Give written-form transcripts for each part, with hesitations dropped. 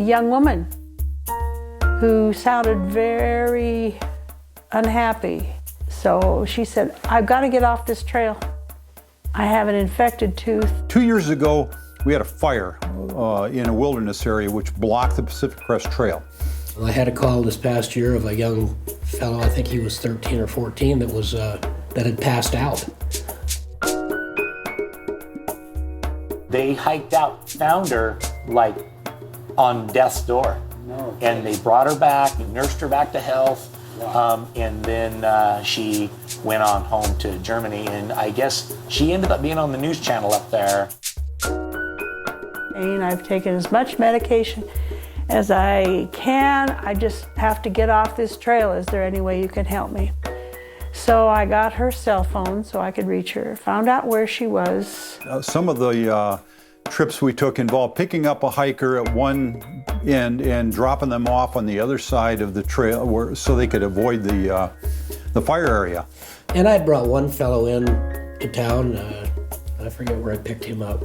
young woman who sounded very unhappy. So she said, I've got to get off this trail. I have an infected tooth. 2 years ago, we had a fire in a wilderness area which blocked the Pacific Crest Trail. Well, I had a call this past year of a young fellow, I think he was 13 or 14, that had passed out. They hiked out, found her like on death's door. No. And they brought her back and nursed her back to health. Wow. And then she went on home to Germany, and I guess she ended up being on the news channel up there. And I've taken as much medication as I can. I just have to get off this trail. Is there any way you can help me? So I got her cell phone so I could reach her, found out where she was. Some of the trips we took involved picking up a hiker at one end and dropping them off on the other side of the trail so they could avoid the fire area. And I brought one fellow in to town. I forget where I picked him up.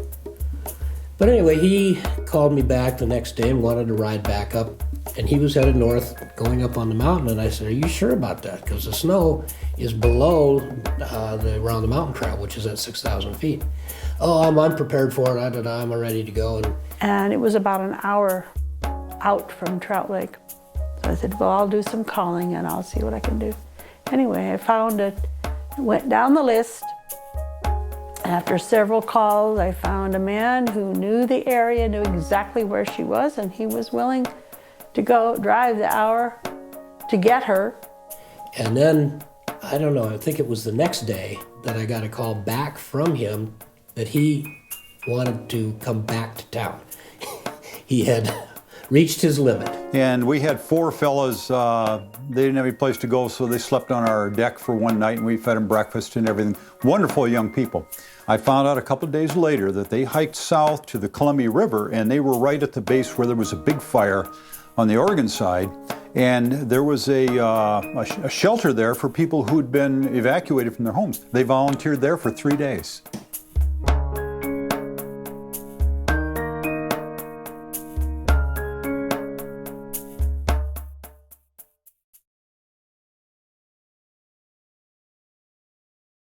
But anyway, he called me back the next day and wanted to ride back up. And he was headed north, going up on the mountain. And I said, are you sure about that? Because the snow is below around the mountain trail, which is at 6,000 feet. Oh, I'm prepared for it. I'm ready to go. And it was about an hour out from Trout Lake. So I said, well, I'll do some calling and I'll see what I can do. Anyway, I found it, went down the list. After several calls, I found a man who knew the area, knew exactly where she was, and he was willing to go drive the hour to get her. And then, I don't know, I think it was the next day that I got a call back from him that he wanted to come back to town. He had reached his limit. And we had four fellas, they didn't have any place to go, so they slept on our deck for one night, and we fed them breakfast and everything. Wonderful young people. I found out a couple of days later that they hiked south to the Columbia River, and they were right at the base where there was a big fire on the Oregon side, and there was a shelter there for people who'd been evacuated from their homes. They volunteered there for 3 days.